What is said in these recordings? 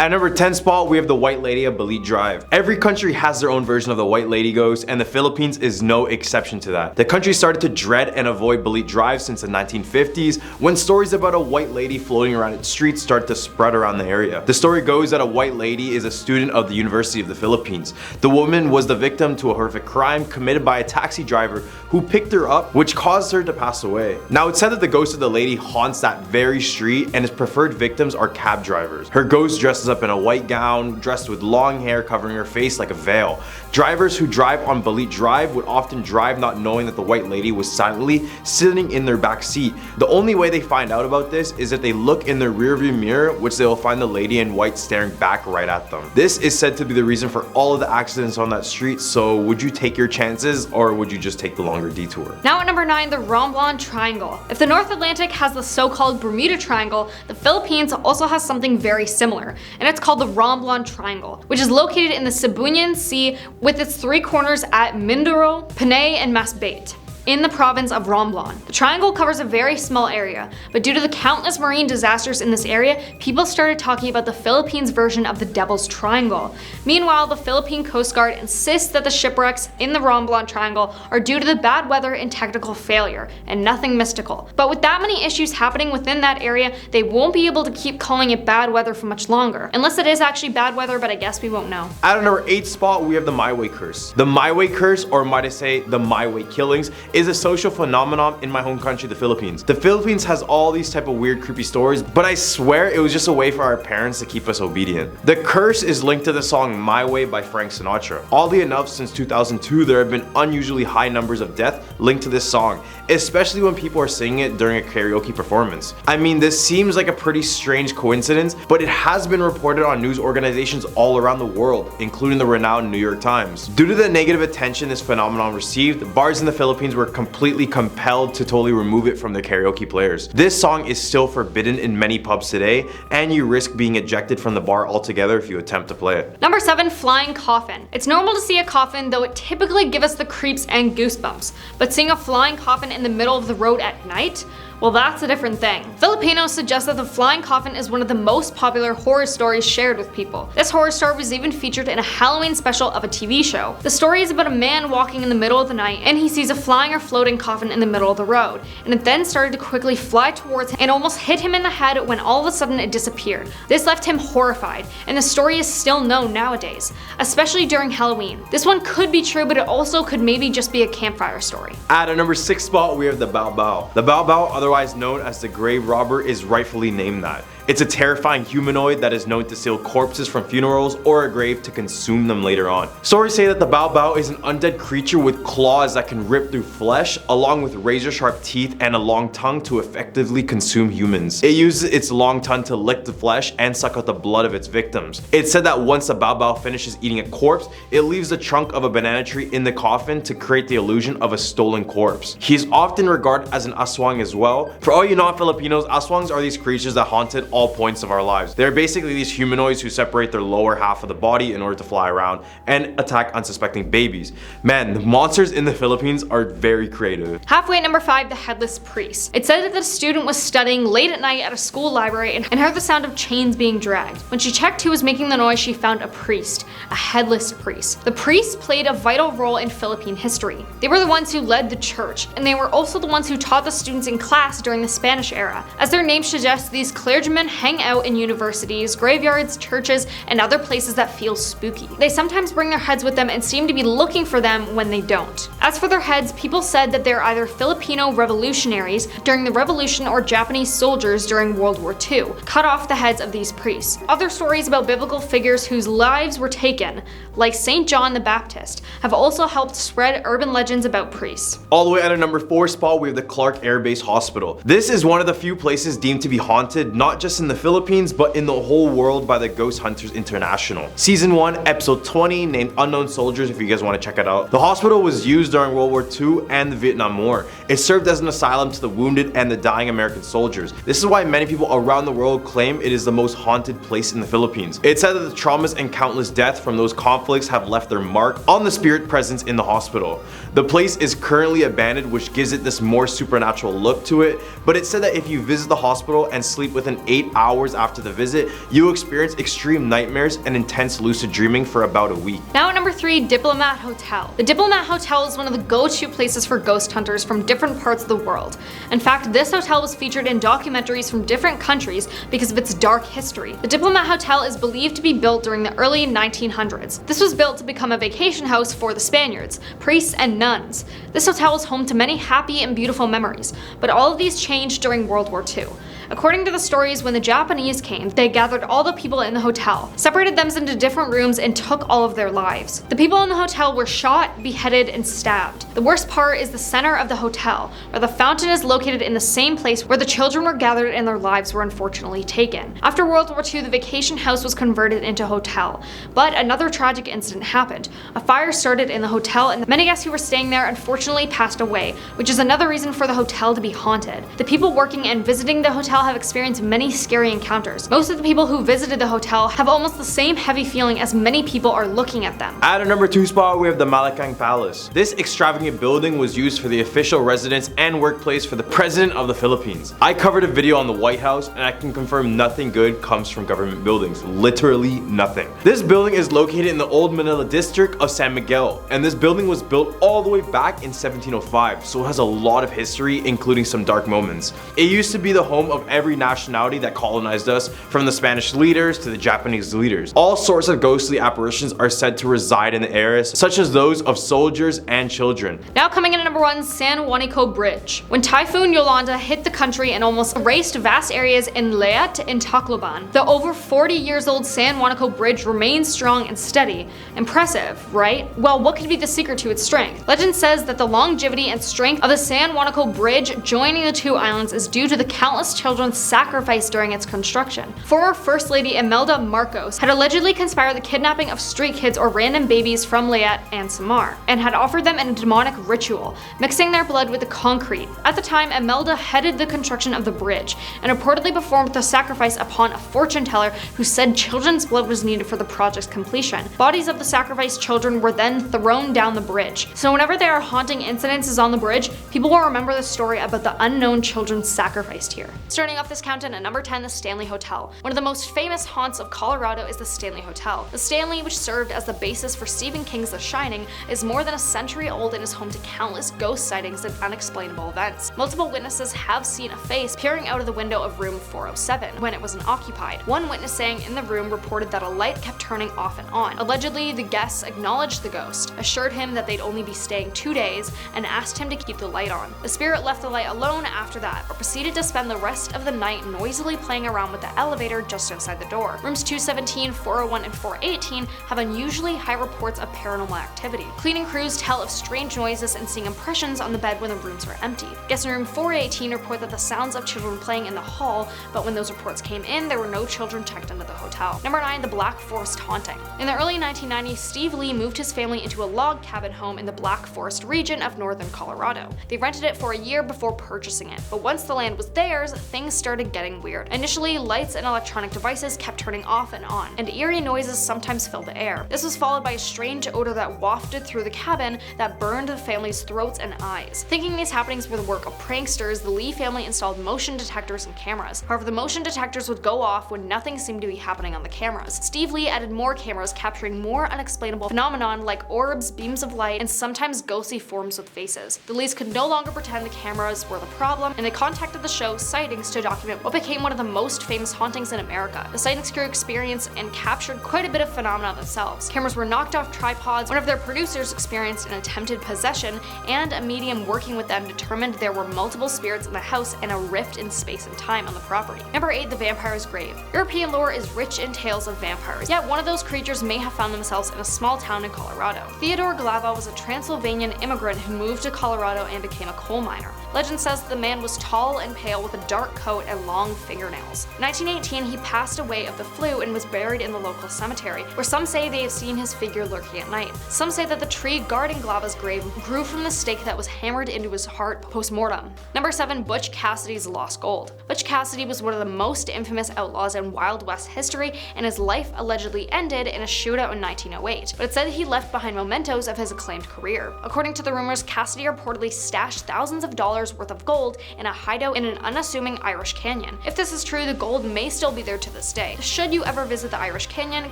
At number 10 spot, we have the White Lady of Balit Drive. Every country has their own version of the White Lady ghost, and the Philippines is no exception to that. The country started to dread and avoid Balit Drive since the 1950s, when stories about a white lady floating around its streets started to spread around the area. The story goes that a white lady is a student of the University of the Philippines. The woman was the victim to a horrific crime committed by a taxi driver who picked her up, which caused her to pass away. Now, it's said that the ghost of the lady haunts that very street, and its preferred victims are cab drivers. Her ghost dresses up in a white gown, dressed with long hair covering her face like a veil. Drivers who drive on Balit Drive would often drive not knowing that the white lady was silently sitting in their back seat. The only way they find out about this is if they look in their rearview mirror, which they will find the lady in white staring back right at them. This is said to be the reason for all of the accidents on that street, so would you take your chances or would you just take the longer detour? Now at number 9, the Romblon Triangle. If the North Atlantic has the so-called Bermuda Triangle, the Philippines also has something very similar, and it's called the Romblon Triangle, which is located in the Cebuano Sea with its three corners at Mindoro, Panay, and Masbate, in the province of Romblon. The triangle covers a very small area, but due to the countless marine disasters in this area, people started talking about the Philippines' version of the Devil's Triangle. Meanwhile, the Philippine Coast Guard insists that the shipwrecks in the Romblon Triangle are due to the bad weather and technical failure, and nothing mystical. But with that many issues happening within that area, they won't be able to keep calling it bad weather for much longer. Unless it is actually bad weather, but I guess we won't know. At number 8 spot, we have the My Way Curse. The My Way Curse, or might I say the My Way Killings, is a social phenomenon in my home country, the Philippines. The Philippines has all these type of weird, creepy stories, but I swear it was just a way for our parents to keep us obedient. The curse is linked to the song My Way by Frank Sinatra. Oddly enough, since 2002, there have been unusually high numbers of death linked to this song, especially when people are singing it during a karaoke performance. I mean, this seems like a pretty strange coincidence, but it has been reported on news organizations all around the world, including the renowned New York Times. Due to the negative attention this phenomenon received, bars in the Philippines were completely compelled to totally remove it from their karaoke players. This song is still forbidden in many pubs today, and you risk being ejected from the bar altogether if you attempt to play it. Number 7, Flying Coffin. It's normal to see a coffin, though it typically gives us the creeps and goosebumps. But seeing a flying coffin in the middle of the road at night? Well, that's a different thing. Filipinos suggest that the flying coffin is one of the most popular horror stories shared with people. This horror story was even featured in a Halloween special of a TV show. The story is about a man walking in the middle of the night and he sees a flying or floating coffin in the middle of the road, and it then started to quickly fly towards him and almost hit him in the head when all of a sudden it disappeared. This left him horrified, and the story is still known nowadays, especially during Halloween. This one could be true, but it also could maybe just be a campfire story. At a number 6 spot, we have the Bao Bao. The Bao Bao, otherwise known as the grave robber, is rightfully named that. It's a terrifying humanoid that is known to steal corpses from funerals or a grave to consume them later on. Stories say that the Bao Bao is an undead creature with claws that can rip through flesh, along with razor sharp teeth and a long tongue to effectively consume humans. It uses its long tongue to lick the flesh and suck out the blood of its victims. It's said that once the Bao Bao finishes eating a corpse, it leaves the trunk of a banana tree in the coffin to create the illusion of a stolen corpse. He is often regarded as an aswang as well. For all you non-Filipinos, aswangs are these creatures that haunted all points of our lives. They're basically these humanoids who separate their lower half of the body in order to fly around and attack unsuspecting babies. Man, the monsters in the Philippines are very creative. Halfway at number 5, the Headless Priest. It said that the student was studying late at night at a school library and heard the sound of chains being dragged. When she checked who was making the noise, she found a priest, a headless priest. The priests played a vital role in Philippine history. They were the ones who led the church, and they were also the ones who taught the students in class during the Spanish era. As their name suggests, these clergymen hang out in universities, graveyards, churches, and other places that feel spooky. They sometimes bring their heads with them and seem to be looking for them when they don't. As for their heads, people said that they're either Filipino revolutionaries during the revolution or Japanese soldiers during World War II, cut off the heads of these priests. Other stories about biblical figures whose lives were taken, like St. John the Baptist, have also helped spread urban legends about priests. All the way at a number 4 spot, we have the Clark Air Base Hospital. This is one of the few places deemed to be haunted, not just in the Philippines, but in the whole world by the Ghost Hunters International. Season 1, episode 20, named Unknown Soldiers, if you guys want to check it out. The hospital was used during World War II and the Vietnam War. It served as an asylum to the wounded and the dying American soldiers. This is why many people around the world claim it is the most haunted place in the Philippines. It's said that the traumas and countless deaths from those conflicts have left their mark on the spirit presence in the hospital. The place is currently abandoned, which gives it this more supernatural look to it, but it's said that if you visit the hospital and sleep with an 8 hours after the visit, you experience extreme nightmares and intense lucid dreaming for about a week. Now at number 3, Diplomat Hotel. The Diplomat Hotel is one of the go-to places for ghost hunters from different parts of the world. In fact, this hotel was featured in documentaries from different countries because of its dark history. The Diplomat Hotel is believed to be built during the early 1900s. This was built to become a vacation house for the Spaniards, priests, and nuns. This hotel is home to many happy and beautiful memories, but all of these changed during World War II. According to the stories, when the Japanese came, they gathered all the people in the hotel, separated them into different rooms, and took all of their lives. The people in the hotel were shot, beheaded, and stabbed. The worst part is the center of the hotel, where the fountain is located in the same place where the children were gathered and their lives were unfortunately taken. After World War II, the vacation house was converted into a hotel, but another tragic incident happened. A fire started in the hotel, and many guests who were staying there unfortunately passed away, which is another reason for the hotel to be haunted. The people working and visiting the hotel have experienced many scary encounters. Most of the people who visited the hotel have almost the same heavy feeling as many people are looking at them. At our number 2 spot, we have the Malacanang Palace. This extravagant building was used for the official residence and workplace for the President of the Philippines. I covered a video on the White House, and I can confirm nothing good comes from government buildings. Literally nothing. This building is located in the Old Manila district of San Miguel, and this building was built all the way back in 1705, so it has a lot of history, including some dark moments. It used to be the home of every nationality that colonized us, from the Spanish leaders to the Japanese leaders. All sorts of ghostly apparitions are said to reside in the area, such as those of soldiers and children. Now coming in at number 1, San Juanico Bridge. When Typhoon Yolanda hit the country and almost erased vast areas in Leyte and Tacloban, the over 40 years old San Juanico Bridge remains strong and steady. Impressive, right? Well, what could be the secret to its strength? Legend says that the longevity and strength of the San Juanico Bridge joining the two islands is due to the countless children sacrificed during its construction. Former First Lady Imelda Marcos had allegedly conspired the kidnapping of street kids or random babies from Leyte and Samar, and had offered them in a demonic ritual, mixing their blood with the concrete. At the time, Imelda headed the construction of the bridge, and reportedly performed the sacrifice upon a fortune teller who said children's blood was needed for the project's completion. Bodies of the sacrificed children were then thrown down the bridge. So whenever there are haunting incidences on the bridge, people will remember the story about the unknown children sacrificed here. Starting off this countdown at number 10, the Stanley Hotel. One of the most famous haunts of Colorado is the Stanley Hotel. The Stanley, which served as the basis for Stephen King's The Shining, is more than a century old and is home to countless ghost sightings and unexplainable events. Multiple witnesses have seen a face peering out of the window of room 407 when it wasn't occupied. One witness staying in the room reported that a light kept turning off and on. Allegedly, the guests acknowledged the ghost, assured him that they'd only be staying 2 days, and asked him to keep the light on. The spirit left the light alone after that, but proceeded to spend the rest of the night noisily playing around with the elevator just outside the door. Rooms 217, 401, and 418 have unusually high reports of paranormal activity. Cleaning crews tell of strange noises and seeing impressions on the bed when the rooms are empty. Guests in room 418 report that the sounds of children playing in the hall, but when those reports came in, there were no children checked into the hotel. Number 9, the Black Forest Haunting. In the early 1990s, Steve Lee moved his family into a log cabin home in the Black Forest region of northern Colorado. They rented it for a year before purchasing it, but once the land was theirs, things started getting weird. Initially, lights and electronic devices kept turning off and on, and eerie noises sometimes filled the air. This was followed by a strange odor that wafted through the cabin that burned the family's throats and eyes. Thinking these happenings were the work of pranksters, the Lee family installed motion detectors and cameras. However, the motion detectors would go off when nothing seemed to be happening on the cameras. Steve Lee added more cameras capturing more unexplainable phenomenon like orbs, beams of light, and sometimes ghostly forms with faces. The Lees could no longer pretend the cameras were the problem, and they contacted the show Sightings to document what became one of the most famous hauntings in America. The Sightings crew experienced and captured quite a bit of phenomena themselves. Cameras were knocked off tripods, one of their producers experienced an attempted possession, and a medium working with them determined there were multiple spirits in the house and a rift in space and time on the property. Number 8, the Vampire's Grave. European lore is rich in tales of vampires, yet one of those creatures may have found themselves in a small town in Colorado. Theodore Glava was a Transylvanian immigrant who moved to Colorado and became a coal miner. Legend says the man was tall and pale with a dark coat and long fingernails. In 1918, he passed away of the flu and was buried in the local cemetery, where some say they have seen his figure lurking at night. Some say that the tree guarding Glava's grave grew from the stake that was hammered into his heart post-mortem. Number 7, Butch Cassidy's Lost Gold. Butch Cassidy was one of the most infamous outlaws in Wild West history, and his life allegedly ended in a shootout in 1908, but it said he left behind mementos of his acclaimed career. According to the rumors, Cassidy reportedly stashed thousands of dollars worth of gold in a hideout in an unassuming Irish canyon. If this is true, the gold may still be there to this day. Should you ever visit the Irish Canyon,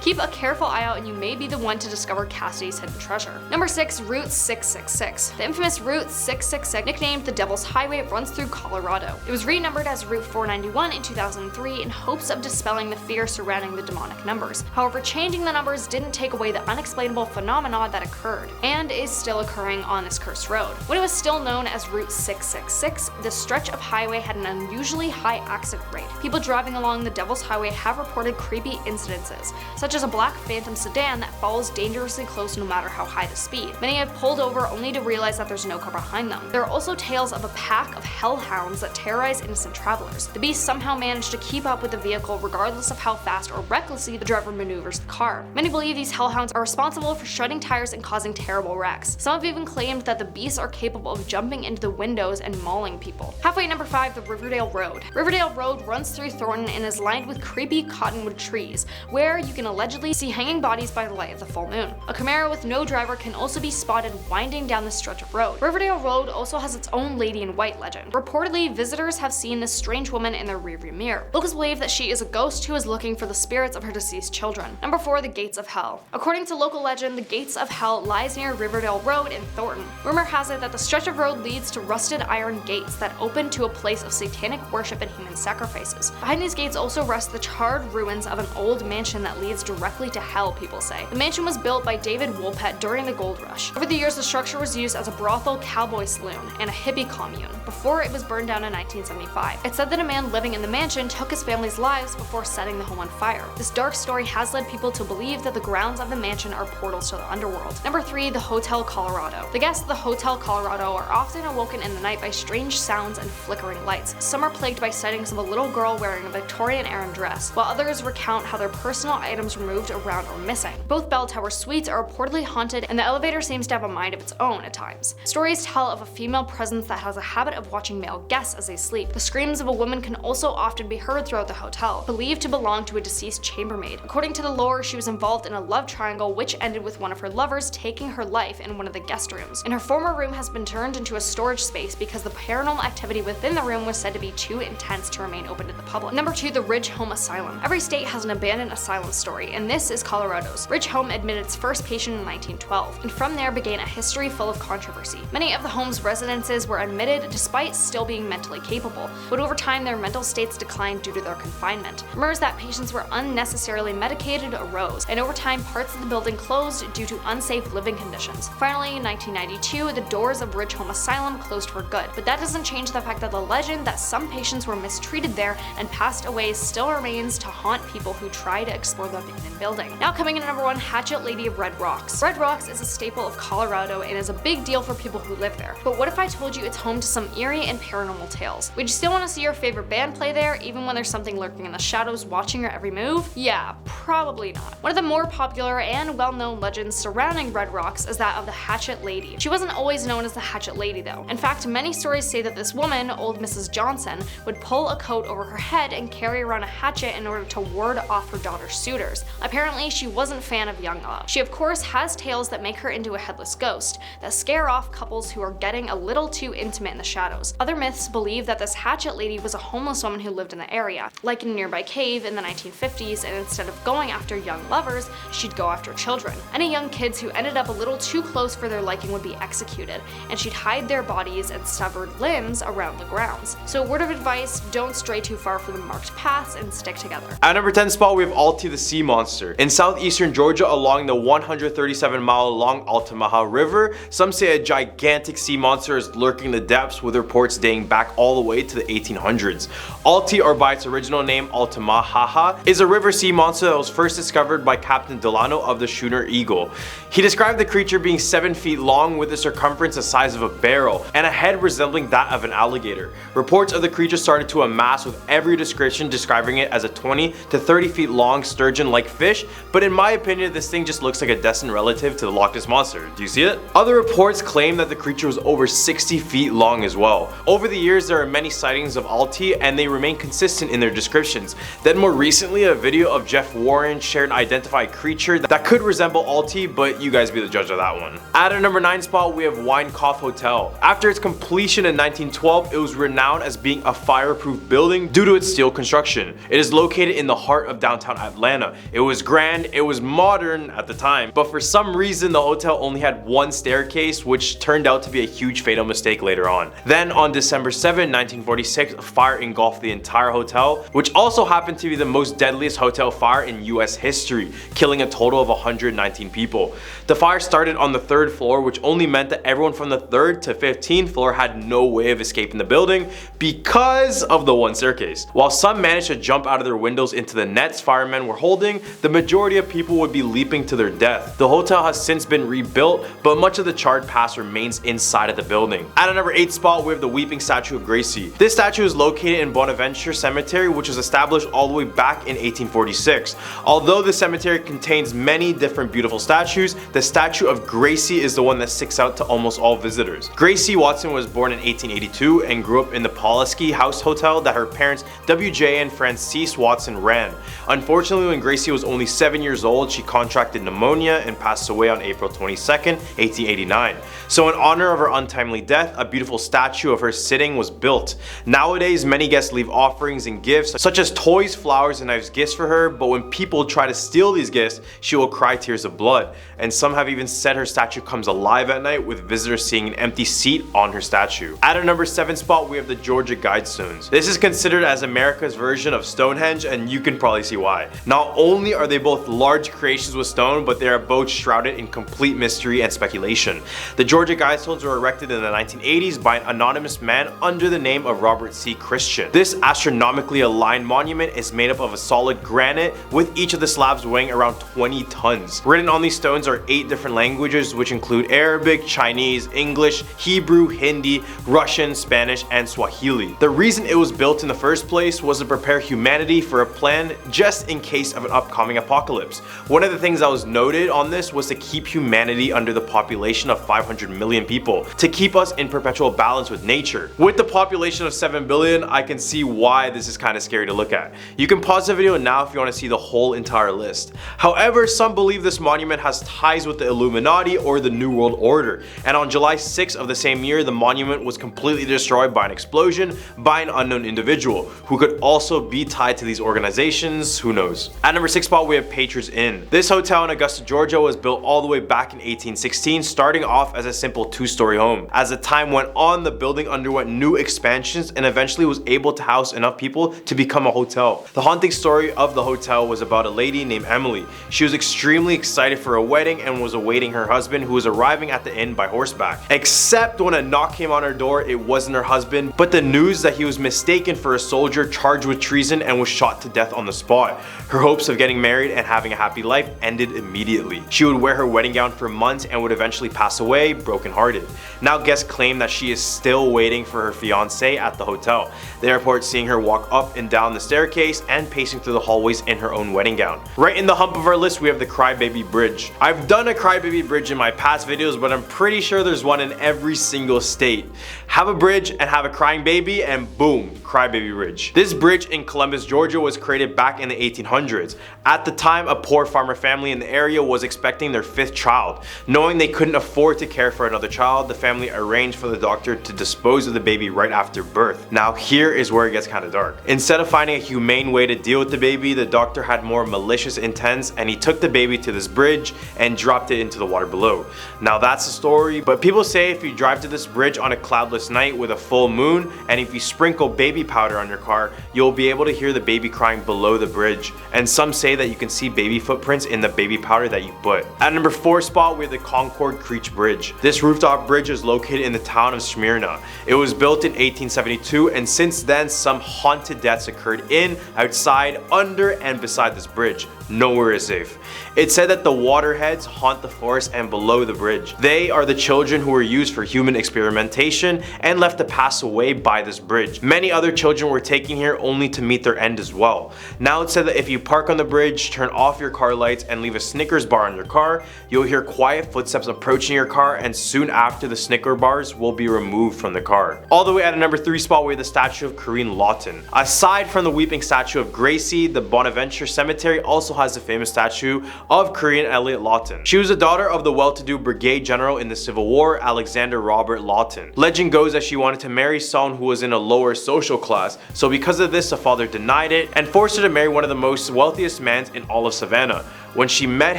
keep a careful eye out and you may be the one to discover Cassidy's hidden treasure. Number 6. Route 666. The infamous Route 666, nicknamed the Devil's Highway, runs through Colorado. It was renumbered as Route 491 in 2003 in hopes of dispelling the fear surrounding the demonic numbers. However, changing the numbers didn't take away the unexplainable phenomena that occurred, and is still occurring on this cursed road. When it was still known as Route 666, this stretch of highway had an unusually high accident rate. People driving along the Devil's Highway have reported creepy incidences, such as a black Phantom sedan that follows dangerously close no matter how high the speed. Many have pulled over only to realize that there's no car behind them. There are also tales of a pack of hellhounds that terrorize innocent travelers. The beasts somehow manage to keep up with the vehicle regardless of how fast or recklessly the driver maneuvers the car. Many believe these hellhounds are responsible for shredding tires and causing terrible wrecks. Some have even claimed that the beasts are capable of jumping into the windows and mauling people. Halfway, number 5, the Riverdale Road. Riverdale Road runs through Thornton and is lined with creepy cottonwood trees, where you can allegedly see hanging bodies by the light of the full moon. A Camaro with no driver can also be spotted winding down this stretch of road. Riverdale Road also has its own Lady in White legend. Reportedly, visitors have seen this strange woman in their rearview mirror. Locals believe that she is a ghost who is looking for the spirits of her deceased children. Number 4, the Gates of Hell. According to local legend, the Gates of Hell lies near Riverdale Road in Thornton. Rumor has it that the stretch of road leads to rusted iron gates that open to a place of satanic worship and human sacrifices. Behind these gates also rest the charred ruins of an old mansion that leads directly to hell, people say. The mansion was built by David Woolpett during the gold rush. Over the years, the structure was used as a brothel, cowboy saloon, and a hippie commune before it was burned down in 1975. It's said that a man living in the mansion took his family's lives before setting the home on fire. This dark story has led people to believe that the grounds of the mansion are portals to the underworld. Number 3, the Hotel Colorado. The guests of the Hotel Colorado are often awoken in the night by strange sounds and flickering lights. Some are plagued by sightings of a little girl wearing a Victorian-era dress, while others recount how their personal items were moved around or missing. Both bell tower suites are reportedly haunted, and the elevator seems to have a mind of its own at times. Stories tell of a female presence that has a habit of watching male guests as they sleep. The screams of a woman can also often be heard throughout the hotel, believed to belong to a deceased chambermaid. According to the lore, she was involved in a love triangle which ended with one of her lovers taking her life in one of the guest rooms. And her former room has been turned into a storage space because the paranormal activity within the room was said to be too intense to remain open to the public. Number 2, the Ridge Home Asylum. Every state has an abandoned asylum story, and this is Colorado's. Ridge Home admitted its first patient in 1912, and from there began a history full of controversy. Many of the home's residences were admitted despite still being mentally capable, but over time their mental states declined due to their confinement. Rumors that patients were unnecessarily medicated arose, and over time parts of the building closed due to unsafe living conditions. Finally, in 1992, the doors of Ridge Home Asylum closed for good, but that doesn't change the fact that the legend that some patients were mistreated there and passed away still remains to haunt people who try to explore the abandoned building. Now coming in at number 1, Hatchet Lady of Red Rocks. Red Rocks is a staple of Colorado and is a big deal for people who live there. But what if I told you it's home to some eerie and paranormal tales? Would you still want to see your favorite band play there, even when there's something lurking in the shadows watching your every move? Yeah, probably not. One of the more popular and well-known legends surrounding Red Rocks is that of the Hatchet Lady. She wasn't always known as the Hatchet Lady though. In fact, many stories say that this woman, old Mrs. Johnson, would pull a coat over her head and carry around a hatchet in order to ward off her daughter's suitors. Apparently, she wasn't a fan of young love. She of course has tales that make her into a headless ghost, that scare off couples who are getting a little too intimate in the shadows. Other myths believe that this Hatchet Lady was a homeless woman who lived in the area, like in a nearby cave in the 1950s, and instead of going after young lovers, she'd go after children. Any young kids who ended up a little too close for their liking would be executed, and she'd hide their bodies and severed limbs around the grounds. So word of advice, don't stray too far from the marked paths and stick together. At number 10 spot, we have Alti the Sea Monster. In southeastern Georgia along the 137-mile-long Altamaha River, some say a gigantic sea monster is lurking in the depths, with reports dating back all the way to the 1800s. Alti, or by its original name Altamaha, is a river sea monster that was first discovered by Captain Delano of the schooner Eagle. He described the creature being 7 feet long with a circumference the size of a barrel and a head resembling that of an alligator. Reports of the creature started to amass, with every description describing it as a 20 to 30 feet long sturgeon-like fish, but in my opinion this thing just looks like a distant relative to the Loch Ness Monster. Do you see it? Other reports claim that the creature was over 60 feet long as well. Over the years there are many sightings of Alti, and they remain consistent in their descriptions. Then more recently, a video of Jeff Warren shared an identified creature that could resemble Alti, but you guys be the judge of that one. At a number 9 spot, we have Wine Cough Hotel. After its complete completion in 1912, it was renowned as being a fireproof building due to its steel construction. It is located in the heart of downtown Atlanta. It was grand, it was modern at the time, but for some reason the hotel only had one staircase, which turned out to be a huge fatal mistake later on. Then on December 7, 1946, a fire engulfed the entire hotel, which also happened to be the most deadliest hotel fire in US history, killing a total of 119 people. The fire started on the 3rd floor, which only meant that everyone from the 3rd to 15th floor had no way of escaping the building because of the one staircase. While some managed to jump out of their windows into the nets firemen were holding, the majority of people would be leaping to their death. The hotel has since been rebuilt, but much of the charred past remains inside of the building. At a number 8 spot, we have the Weeping Statue of Gracie. This statue is located in Bonaventure Cemetery, which was established all the way back in 1846. Although the cemetery contains many different beautiful statues, the statue of Gracie is the one that sticks out to almost all visitors. Gracie Watson was born in 1882 and grew up in the Pulaski House Hotel that her parents W.J. and Frances Watson ran. Unfortunately, when Gracie was only 7 years old, she contracted pneumonia and passed away on April 22nd, 1889. So in honor of her untimely death, a beautiful statue of her sitting was built. Nowadays, many guests leave offerings and gifts such as toys, flowers, and knives gifts for her, but when people try to steal these gifts, she will cry tears of blood. And some have even said her statue comes alive at night, with visitors seeing an empty seat on her statue. At a number 7 spot, we have the Georgia Guidestones. This is considered as America's version of Stonehenge, and you can probably see why. Not only are they both large creations with stone, but they are both shrouded in complete mystery and speculation. The Georgia Guidestones were erected in the 1980s by an anonymous man under the name of Robert C. Christian. This astronomically aligned monument is made up of a solid granite, with each of the slabs weighing around 20 tons. Written on these stones are 8 different languages, which include Arabic, Chinese, English, Hebrew, Hindi, Russian, Spanish, and Swahili. The reason it was built in the first place was to prepare humanity for a plan just in case of an upcoming apocalypse. One of the things that was noted on this was to keep humanity under the population of 500 million people, to keep us in perpetual balance with nature. With the population of 7 billion, I can see why this is kind of scary to look at. You can pause the video now if you want to see the whole entire list. However, some believe this monument has ties with the Illuminati or the New World Order, and on July 6 of the same year, the monument was completely destroyed by an explosion by an unknown individual, who could also be tied to these organizations, who knows. At number 6 spot, we have Patriots Inn. This hotel in Augusta, Georgia was built all the way back in 1816, starting off as a simple 2-story home. As the time went on, the building underwent new expansions and eventually was able to house enough people to become a hotel. The haunting story of the hotel was about a lady named Emily. She was extremely excited for a wedding and was awaiting her husband, who was arriving at the inn by horseback. Except when a knock came on her door, it wasn't her husband, but the news that he was mistaken for a soldier charged with treason and was shot to death on the spot. Her hopes of getting married and having a happy life ended immediately. She would wear her wedding gown for months and would eventually pass away brokenhearted. Now guests claim that she is still waiting for her fiance at the hotel. They report seeing her walk up and down the staircase and pacing through the hallways in her own wedding gown. Right in the hump of our list, we have the Crybaby Bridge. I've done a Crybaby Bridge in my past videos, but I'm pretty sure there's one in every single state. Have a bridge and have a crying baby and boom, Crybaby Bridge. This bridge in Columbus, Georgia was created back in the 1800s. At the time, a poor farmer family in the area was expecting their 5th child. Knowing they couldn't afford to care for another child, the family arranged for the doctor to dispose of the baby right after birth. Now here is where it gets kind of dark. Instead of finding a humane way to deal with the baby, the doctor had more malicious intents, and he took the baby to this bridge and dropped it into the water below. Now that's the story, but people say if you drive to this bridge on a cloudless night with a full moon, and if you sprinkle baby powder on your car, you'll be able to hear the baby crying below the bridge. And some say that you can see baby footprints in the baby powder that you put. At number 4 spot, we have the Concord Creech Bridge. This rooftop bridge is located in the town of Smyrna. It was built in 1872, and since then some haunted deaths occurred in, outside, under, and beside this bridge. Nowhere is safe. It's said that the waterheads haunt the forest and below the bridge. They are the children who were used for human experimentation and left to pass away by this bridge. Many other children were taken here only to meet their end as well. Now it's said that if you park on the bridge, turn off your car lights, and leave a Snickers bar on your car, you'll hear quiet footsteps approaching your car, and soon after the Snicker bars will be removed from the car. All the way at a number 3 spot, we have the statue of Corinne Lawton. Aside from the weeping statue of Gracie, the Bonaventure Cemetery also has the famous statue of Korean Elliot Lawton. She was the daughter of the well-to-do brigade general in the Civil War, Alexander Robert Lawton. Legend goes that she wanted to marry someone who was in a lower social class, so because of this the father denied it and forced her to marry one of the most wealthiest men in all of Savannah. When she met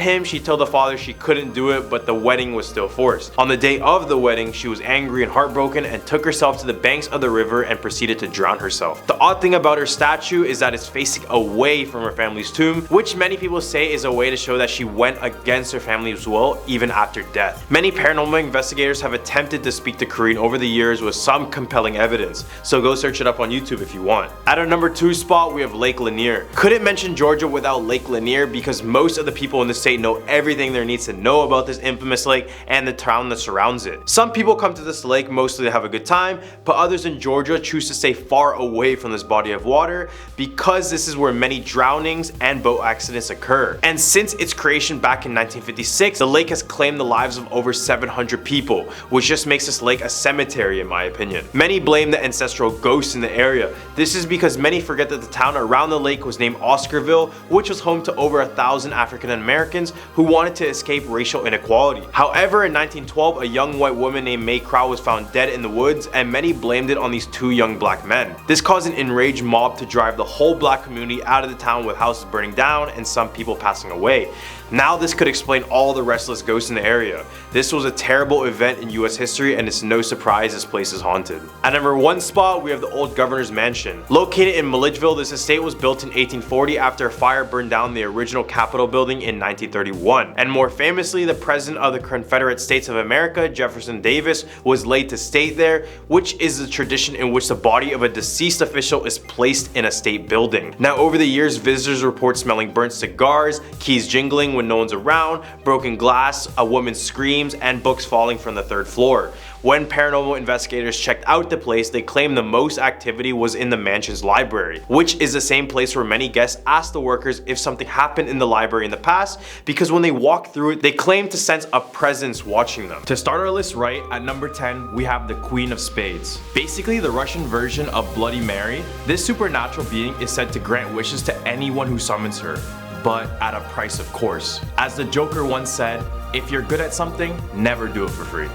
him, she told the father she couldn't do it, but the wedding was still forced. On the day of the wedding, she was angry and heartbroken and took herself to the banks of the river and proceeded to drown herself. The odd thing about her statue is that it's facing away from her family's tomb, which many people say is a way to show that she went against her family's will even after death. Many paranormal investigators have attempted to speak to Corinne over the years with some compelling evidence, so go search it up on YouTube if you want. At our number 2 spot, we have Lake Lanier. Couldn't mention Georgia without Lake Lanier because most of the people in the state know everything there needs to know about this infamous lake and the town that surrounds it. Some people come to this lake mostly to have a good time, but others in Georgia choose to stay far away from this body of water because this is where many drownings and boat accidents occur. And since its creation back in 1956, the lake has claimed the lives of over 700 people, which just makes this lake a cemetery in my opinion. Many blame the ancestral ghosts in the area. This is because many forget that the town around the lake was named Oscarville, which was home to over 1,000 African Americans who wanted to escape racial inequality. However, in 1912, a young white woman named May Crow was found dead in the woods, and many blamed it on these 2 young black men. This caused an enraged mob to drive the whole black community out of the town, with houses burning down and some people passing away. Now this could explain all the restless ghosts in the area. This was a terrible event in US history, and it's no surprise this place is haunted. At number 1 spot, we have the old governor's mansion. Located in Milledgeville, this estate was built in 1840 after a fire burned down the original Capitol building in 1931. And more famously, the President of the Confederate States of America, Jefferson Davis, was laid to state there, which is the tradition in which the body of a deceased official is placed in a state building. Now over the years, visitors report smelling burnt cigars, keys jingling when no one's around, broken glass, a woman's screams, and books falling from the 3rd floor. When paranormal investigators checked out the place, they claimed the most activity was in the mansion's library, which is the same place where many guests asked the workers if something happened in the library in the past, because when they walked through it, they claimed to sense a presence watching them. To start our list right, at number 10, we have the Queen of Spades. Basically the Russian version of Bloody Mary, this supernatural being is said to grant wishes to anyone who summons her, but at a price of course. As the Joker once said, if you're good at something, never do it for free.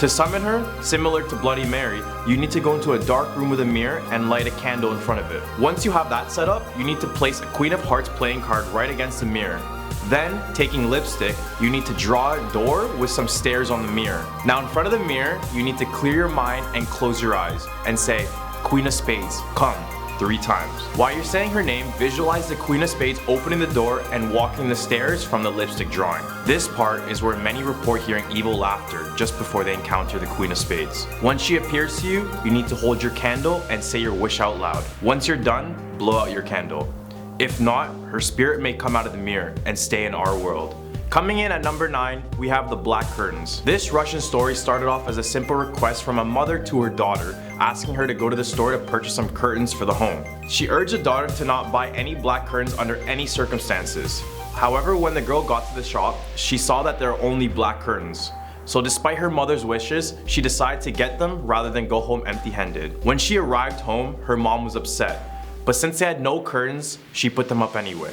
To summon her, similar to Bloody Mary, you need to go into a dark room with a mirror and light a candle in front of it. Once you have that set up, you need to place a Queen of Hearts playing card right against the mirror. Then, taking lipstick, you need to draw a door with some stairs on the mirror. Now in front of the mirror, you need to clear your mind and close your eyes and say, Queen of Spades, come, 3 times. While you're saying her name, visualize the Queen of Spades opening the door and walking the stairs from the lipstick drawing. This part is where many report hearing evil laughter just before they encounter the Queen of Spades. Once she appears to you, you need to hold your candle and say your wish out loud. Once you're done, blow out your candle. If not, her spirit may come out of the mirror and stay in our world. Coming in at number 9, we have the Black Curtains. This Russian story started off as a simple request from a mother to her daughter, asking her to go to the store to purchase some curtains for the home. She urged the daughter to not buy any black curtains under any circumstances. However, when the girl got to the shop, she saw that there are only black curtains. So despite her mother's wishes, she decided to get them rather than go home empty-handed. When she arrived home, her mom was upset. But since they had no curtains, she put them up anyway.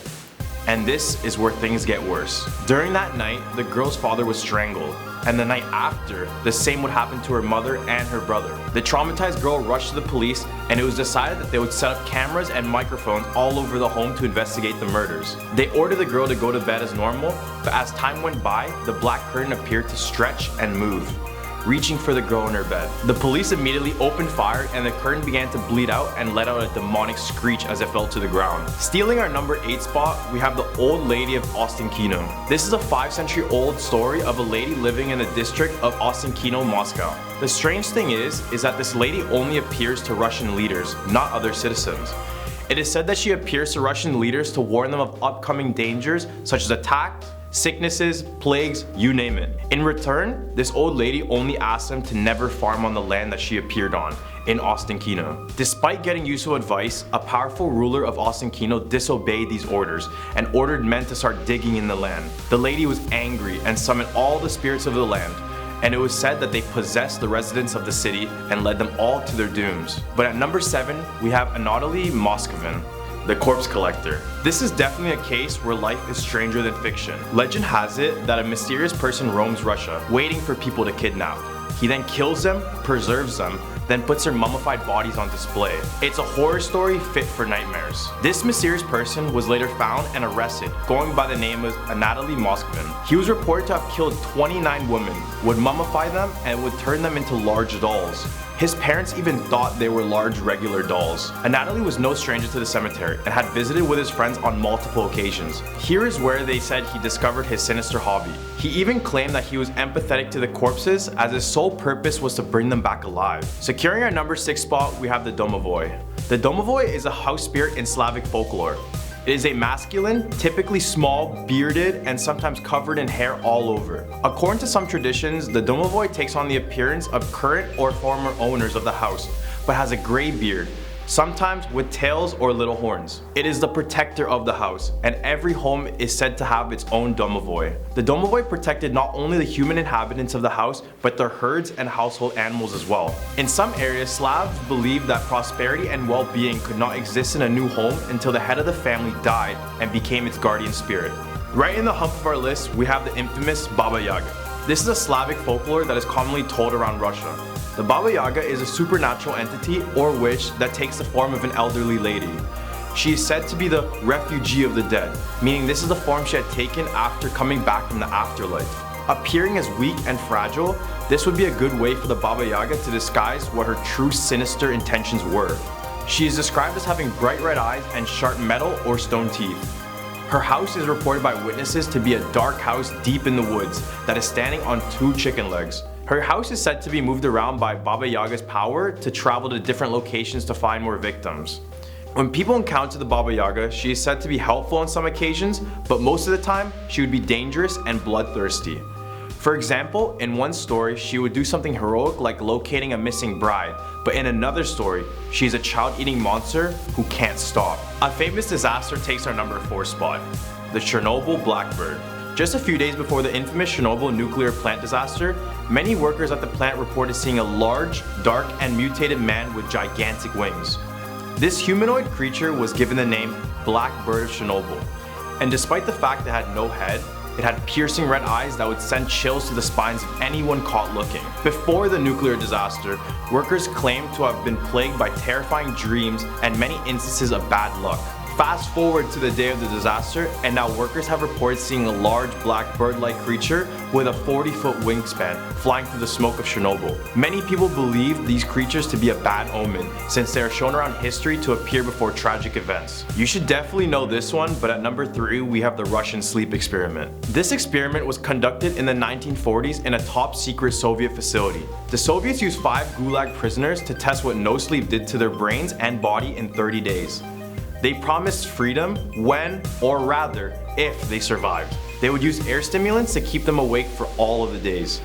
And this is where things get worse. During that night, the girl's father was strangled, and the night after, the same would happen to her mother and her brother. The traumatized girl rushed to the police, and it was decided that they would set up cameras and microphones all over the home to investigate the murders. They ordered the girl to go to bed as normal, but as time went by, the black curtain appeared to stretch and move, reaching for the girl in her bed. The police immediately opened fire, and the curtain began to bleed out and let out a demonic screech as it fell to the ground. Stealing our number 8 spot, we have the Old Lady of Ostankino. This is a 5-century-old story of a lady living in the district of Ostankino, Moscow. The strange thing is that this lady only appears to Russian leaders, not other citizens. It is said that she appears to Russian leaders to warn them of upcoming dangers such as attacks, sicknesses, plagues, you name it. In return, this old lady only asked them to never farm on the land that she appeared on, in Ostankino. Despite getting useful advice, a powerful ruler of Ostankino disobeyed these orders and ordered men to start digging in the land. The lady was angry and summoned all the spirits of the land, and it was said that they possessed the residents of the city and led them all to their dooms. But at number 7, we have Anatoly Moskvin. The corpse collector. This is definitely a case where life is stranger than fiction. Legend has it that a mysterious person roams Russia, waiting for people to kidnap. He then kills them, preserves them, then puts their mummified bodies on display. It's a horror story fit for nightmares. This mysterious person was later found and arrested, going by the name of Anatoly Moskvin. He was reported to have killed 29 women, would mummify them, and would turn them into large dolls. His parents even thought they were large regular dolls. Anatoly was no stranger to the cemetery and had visited with his friends on multiple occasions. Here is where they said he discovered his sinister hobby. He even claimed that he was empathetic to the corpses as his sole purpose was to bring them back alive. Securing our number 6 spot, we have the domovoi. The domovoi is a house spirit in Slavic folklore. It is a masculine, typically small, bearded, and sometimes covered in hair all over. According to some traditions, the domovoi takes on the appearance of current or former owners of the house, but has a gray beard, sometimes with tails or little horns. It is the protector of the house, and every home is said to have its own domovoi. The domovoi protected not only the human inhabitants of the house, but their herds and household animals as well. In some areas, Slavs believed that prosperity and well-being could not exist in a new home until the head of the family died and became its guardian spirit. Right in the hump of our list, we have the infamous Baba Yaga. This is a Slavic folklore that is commonly told around Russia. The Baba Yaga is a supernatural entity or witch that takes the form of an elderly lady. She is said to be the refugee of the dead, meaning this is the form she had taken after coming back from the afterlife. Appearing as weak and fragile, this would be a good way for the Baba Yaga to disguise what her true sinister intentions were. She is described as having bright red eyes and sharp metal or stone teeth. Her house is reported by witnesses to be a dark house deep in the woods that is standing on 2 chicken legs. Her house is said to be moved around by Baba Yaga's power to travel to different locations to find more victims. When people encounter the Baba Yaga, she is said to be helpful on some occasions, but most of the time, she would be dangerous and bloodthirsty. For example, in one story, she would do something heroic like locating a missing bride, but in another story, she is a child-eating monster who can't stop. A famous disaster takes our number 4 spot, the Chernobyl Blackbird. Just a few days before the infamous Chernobyl nuclear plant disaster, many workers at the plant reported seeing a large, dark, and mutated man with gigantic wings. This humanoid creature was given the name Black Bird of Chernobyl, and despite the fact it had no head, it had piercing red eyes that would send chills to the spines of anyone caught looking. Before the nuclear disaster, workers claimed to have been plagued by terrifying dreams and many instances of bad luck. Fast forward to the day of the disaster, and now workers have reported seeing a large black bird-like creature with a 40-foot wingspan flying through the smoke of Chernobyl. Many people believe these creatures to be a bad omen, since they are shown around history to appear before tragic events. You should definitely know this one, but at number 3 we have the Russian sleep experiment. This experiment was conducted in the 1940s in a top-secret Soviet facility. The Soviets used 5 Gulag prisoners to test what no sleep did to their brains and body in 30 days. They promised freedom when, or rather, if they survived. They would use air stimulants to keep them awake for all of the days.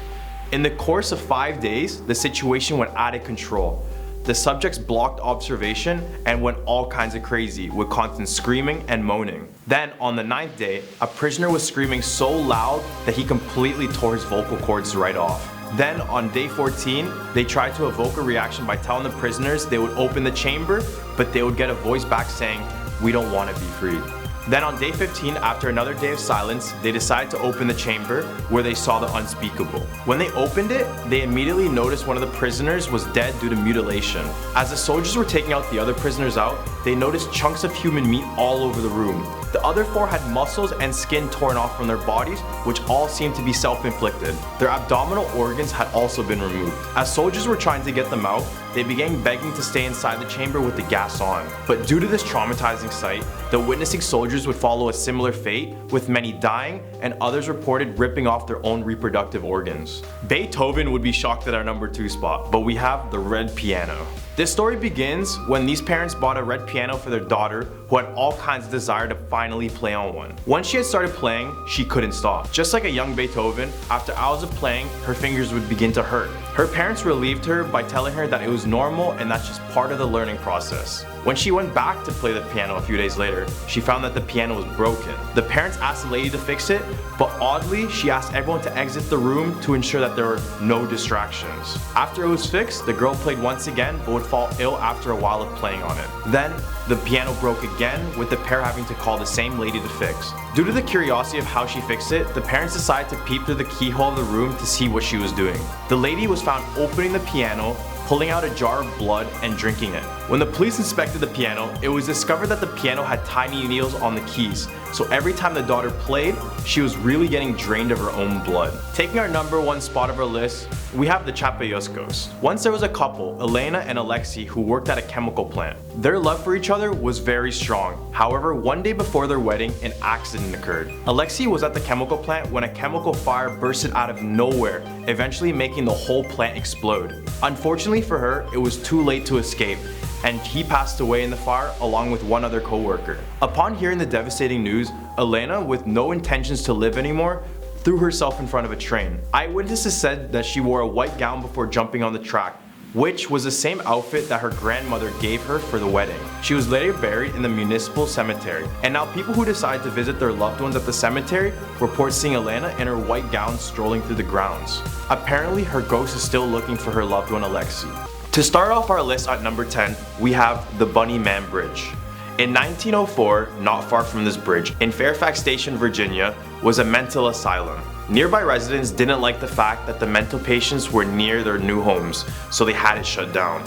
In the course of 5 days, the situation went out of control. The subjects blocked observation and went all kinds of crazy with constant screaming and moaning. Then, on the 9th day, a prisoner was screaming so loud that he completely tore his vocal cords right off. Then, on day 14, they tried to evoke a reaction by telling the prisoners they would open the chamber, but they would get a voice back saying, "We don't want to be freed." Then on day 15, after another day of silence, they decided to open the chamber, where they saw the unspeakable. When they opened it, they immediately noticed one of the prisoners was dead due to mutilation. As the soldiers were taking out the other prisoners out, they noticed chunks of human meat all over the room. The other 4 had muscles and skin torn off from their bodies, which all seemed to be self-inflicted. Their abdominal organs had also been removed. As soldiers were trying to get them out, they began begging to stay inside the chamber with the gas on. But due to this traumatizing sight, the witnessing soldiers would follow a similar fate, with many dying and others reported ripping off their own reproductive organs. Beethoven would be shocked at our number 2 spot, but we have the red piano. This story begins when these parents bought a red piano for their daughter, who had all kinds of desire to finally play on one. Once she had started playing, she couldn't stop. Just like a young Beethoven, after hours of playing, her fingers would begin to hurt. Her parents relieved her by telling her that it was normal and that's just part of the learning process. When she went back to play the piano a few days later, she found that the piano was broken. The parents asked the lady to fix it, but oddly, she asked everyone to exit the room to ensure that there were no distractions. After it was fixed, the girl played once again, but would fall ill after a while of playing on it. Then, the piano broke again, with the pair having to call the same lady to fix. Due to the curiosity of how she fixed it, the parents decided to peep through the keyhole of the room to see what she was doing. The lady was found opening the piano, pulling out a jar of blood and drinking it. When the police inspected the piano, it was discovered that the piano had tiny needles on the keys, so every time the daughter played, she was really getting drained of her own blood. Taking our number 1 spot of our list, we have the Chapayuskos. Once there was a couple, Elena and Alexei, who worked at a chemical plant. Their love for each other was very strong. However, one day before their wedding, an accident occurred. Alexei was at the chemical plant when a chemical fire bursted out of nowhere, eventually making the whole plant explode. Unfortunately for her, it was too late to escape, and he passed away in the fire along with one other co-worker. Upon hearing the devastating news, Elena, with no intentions to live anymore, threw herself in front of a train. Eyewitnesses said that she wore a white gown before jumping on the track, which was the same outfit that her grandmother gave her for the wedding. She was later buried in the municipal cemetery, and now people who decide to visit their loved ones at the cemetery report seeing Elena in her white gown strolling through the grounds. Apparently, her ghost is still looking for her loved one Alexei. To start off our list at number 10, we have the Bunny Man Bridge. In 1904, not far from this bridge, in Fairfax Station, Virginia, was a mental asylum. Nearby residents didn't like the fact that the mental patients were near their new homes, so they had it shut down.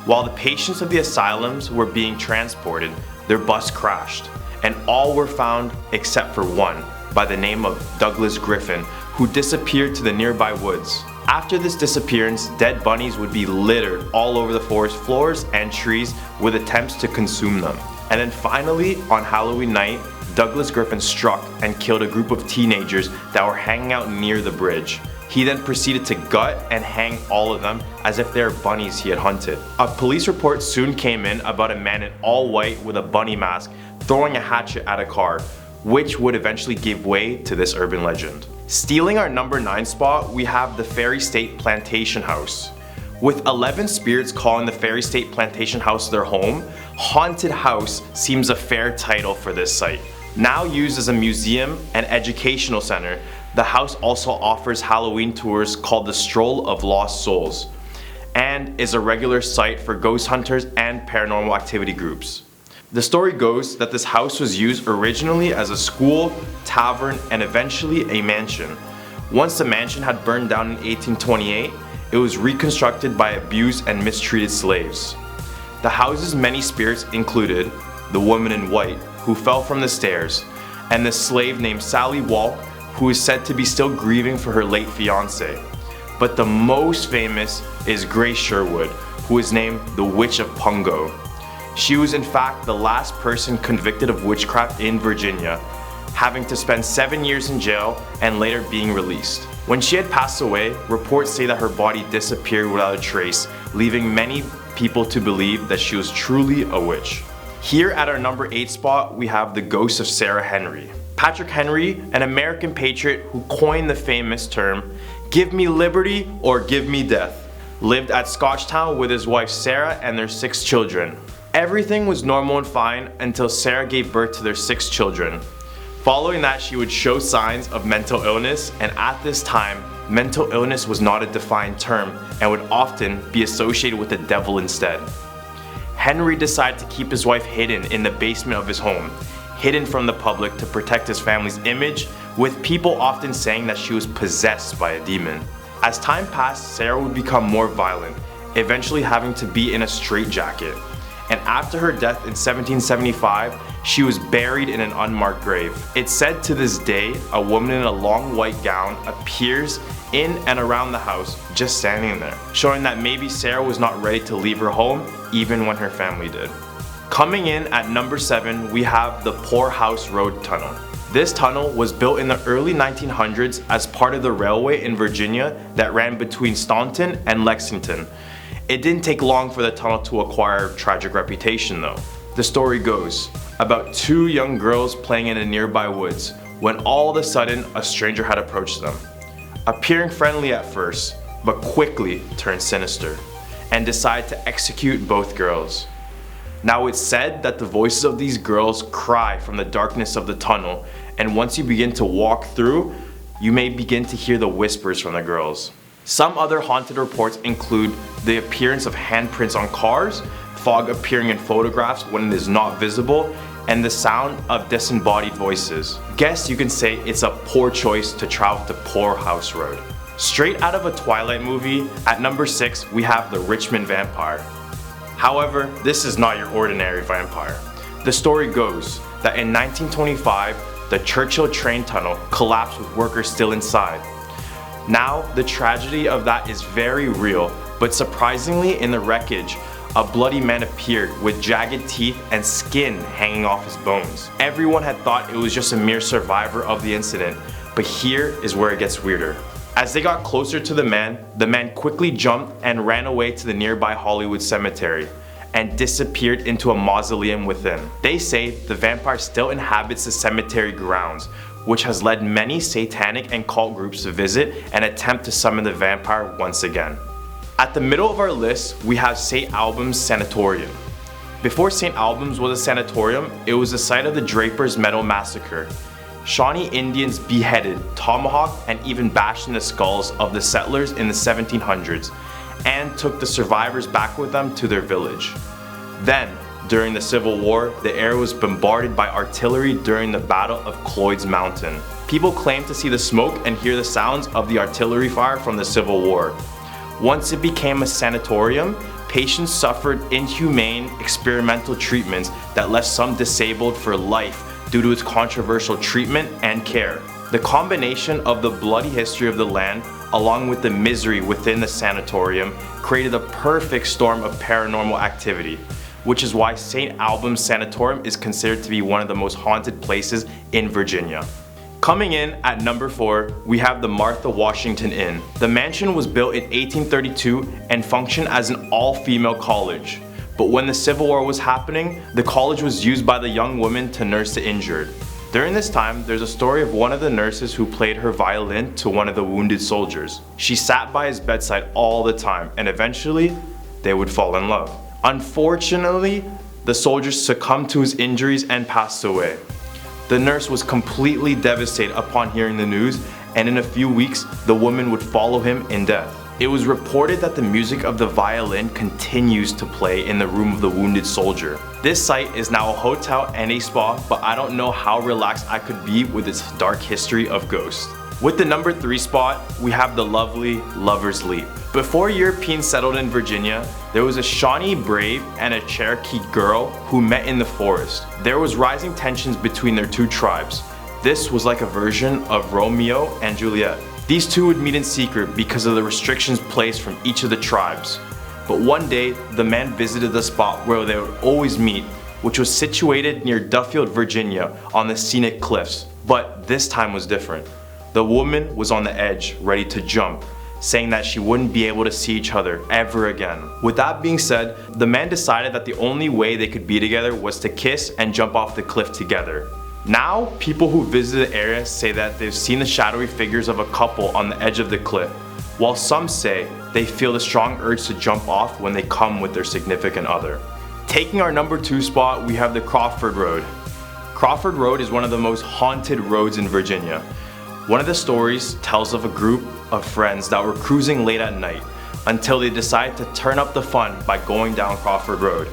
While the patients of the asylums were being transported, their bus crashed, and all were found except for one, by the name of Douglas Griffin, who disappeared to the nearby woods. After this disappearance, dead bunnies would be littered all over the forest floors and trees with attempts to consume them. And then finally, on Halloween night, Douglas Griffin struck and killed a group of teenagers that were hanging out near the bridge. He then proceeded to gut and hang all of them as if they were bunnies he had hunted. A police report soon came in about a man in all white with a bunny mask throwing a hatchet at a car, which would eventually give way to this urban legend. Stealing our number 9 spot, we have the Fairy State Plantation House. With 11 spirits calling the Fairy State Plantation House their home, Haunted House seems a fair title for this site. Now used as a museum and educational center, the house also offers Halloween tours called the Stroll of Lost Souls, and is a regular site for ghost hunters and paranormal activity groups. The story goes that this house was used originally as a school, tavern, and eventually a mansion. Once the mansion had burned down in 1828, it was reconstructed by abused and mistreated slaves. The house's many spirits included the woman in white, who fell from the stairs, and the slave named Sally Walk, who is said to be still grieving for her late fiancé. But the most famous is Grace Sherwood, who is named the Witch of Pungo. She was in fact the last person convicted of witchcraft in Virginia, having to spend 7 years in jail and later being released. When she had passed away, reports say that her body disappeared without a trace, leaving many people to believe that she was truly a witch. Here at our number 8 spot, we have the ghost of Sarah Henry. Patrick Henry, an American patriot who coined the famous term, "Give me liberty or give me death," lived at Scotchtown with his wife Sarah and their 6 children. Everything was normal and fine until Sarah gave birth to their 6 children. Following that, she would show signs of mental illness, and at this time, mental illness was not a defined term and would often be associated with the devil instead. Henry decided to keep his wife hidden in the basement of his home, hidden from the public to protect his family's image, with people often saying that she was possessed by a demon. As time passed, Sarah would become more violent, eventually having to be in a straitjacket. And after her death in 1775, she was buried in an unmarked grave. It's said to this day, a woman in a long white gown appears in and around the house, just standing there, showing that maybe Sarah was not ready to leave her home, even when her family did. Coming in at number 7, we have the Poorhouse Road Tunnel. This tunnel was built in the early 1900s as part of the railway in Virginia that ran between Staunton and Lexington. It didn't take long for the tunnel to acquire a tragic reputation though. The story goes about 2 young girls playing in a nearby woods when all of a sudden a stranger had approached them, appearing friendly at first, but quickly turned sinister and decided to execute both girls. Now it's said that the voices of these girls cry from the darkness of the tunnel, and once you begin to walk through, you may begin to hear the whispers from the girls. Some other haunted reports include the appearance of handprints on cars, fog appearing in photographs when it is not visible, and the sound of disembodied voices. Guess you can say it's a poor choice to travel to Poorhouse Road. Straight out of a Twilight movie, at number 6 we have the Richmond Vampire. However, this is not your ordinary vampire. The story goes that in 1925, the Churchill train tunnel collapsed with workers still inside. Now, the tragedy of that is very real, but surprisingly in the wreckage, a bloody man appeared with jagged teeth and skin hanging off his bones. Everyone had thought it was just a mere survivor of the incident, but here is where it gets weirder. As they got closer to the man quickly jumped and ran away to the nearby Hollywood Cemetery and disappeared into a mausoleum within. They say the vampire still inhabits the cemetery grounds, which has led many satanic and cult groups to visit and attempt to summon the vampire once again. At the middle of our list, we have St. Albans Sanatorium. Before St. Albans was a sanatorium, it was the site of the Draper's Meadow Massacre. Shawnee Indians beheaded, tomahawked, and even bashed in the skulls of the settlers in the 1700s and took the survivors back with them to their village. Then, during the Civil War, the area was bombarded by artillery during the Battle of Cloyd's Mountain. People claim to see the smoke and hear the sounds of the artillery fire from the Civil War. Once it became a sanatorium, patients suffered inhumane experimental treatments that left some disabled for life due to its controversial treatment and care. The combination of the bloody history of the land along with the misery within the sanatorium created a perfect storm of paranormal activity, which is why St. Albans Sanatorium is considered to be one of the most haunted places in Virginia. Coming in at number 4, we have the Martha Washington Inn. The mansion was built in 1832 and functioned as an all-female college. But when the Civil War was happening, the college was used by the young women to nurse the injured. During this time, there's a story of one of the nurses who played her violin to one of the wounded soldiers. She sat by his bedside all the time, and eventually, they would fall in love. Unfortunately, the soldier succumbed to his injuries and passed away. The nurse was completely devastated upon hearing the news, and in a few weeks, the woman would follow him in death. It was reported that the music of the violin continues to play in the room of the wounded soldier. This site is now a hotel and a spa, but I don't know how relaxed I could be with its dark history of ghosts. With the number 3 spot, we have the lovely Lover's Leap. Before Europeans settled in Virginia, there was a Shawnee brave and a Cherokee girl who met in the forest. There was rising tensions between their two tribes. This was like a version of Romeo and Juliet. These two would meet in secret because of the restrictions placed from each of the tribes. But one day, the man visited the spot where they would always meet, which was situated near Duffield, Virginia, on the scenic cliffs. But this time was different. The woman was on the edge, ready to jump, saying that she wouldn't be able to see each other ever again. With that being said, the man decided that the only way they could be together was to kiss and jump off the cliff together. Now, people who visit the area say that they've seen the shadowy figures of a couple on the edge of the cliff, while some say they feel the strong urge to jump off when they come with their significant other. Taking our number 2 spot, we have the Crawford Road. Crawford Road is one of the most haunted roads in Virginia. One of the stories tells of a group of friends that were cruising late at night until they decided to turn up the fun by going down Crawford Road.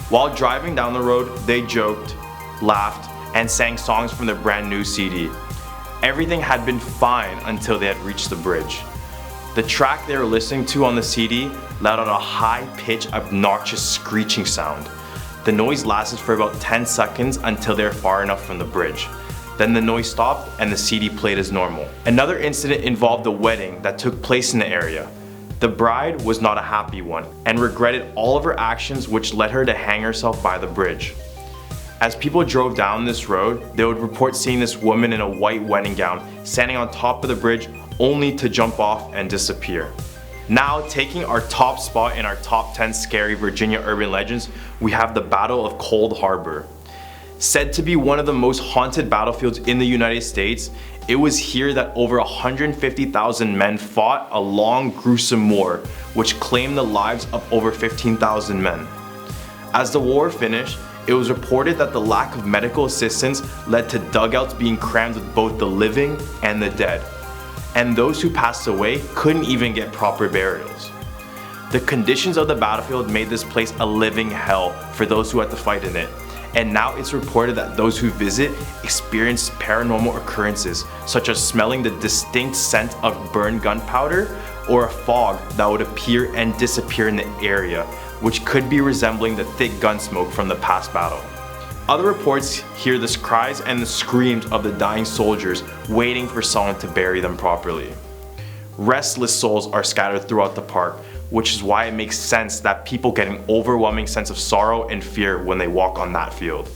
While driving down the road, they joked, laughed, and sang songs from their brand new CD. Everything had been fine until they had reached the bridge. The track they were listening to on the CD let out a high-pitched, obnoxious screeching sound. The noise lasted for about 10 seconds until they were far enough from the bridge. Then the noise stopped and the CD played as normal. Another incident involved a wedding that took place in the area. The bride was not a happy one and regretted all of her actions, which led her to hang herself by the bridge. As people drove down this road, they would report seeing this woman in a white wedding gown standing on top of the bridge only to jump off and disappear. Now, taking our top spot in our top 10 scary Virginia urban legends, we have the Battle of Cold Harbor. Said to be one of the most haunted battlefields in the United States, it was here that over 150,000 men fought a long, gruesome war, which claimed the lives of over 15,000 men. As the war finished, it was reported that the lack of medical assistance led to dugouts being crammed with both the living and the dead, and those who passed away couldn't even get proper burials. The conditions of the battlefield made this place a living hell for those who had to fight in it, and now it's reported that those who visit experience paranormal occurrences, such as smelling the distinct scent of burned gunpowder or a fog that would appear and disappear in the area, which could be resembling the thick gun smoke from the past battle. Other reports hear the cries and the screams of the dying soldiers waiting for someone to bury them properly. Restless souls are scattered throughout the park, which is why it makes sense that people get an overwhelming sense of sorrow and fear when they walk on that field.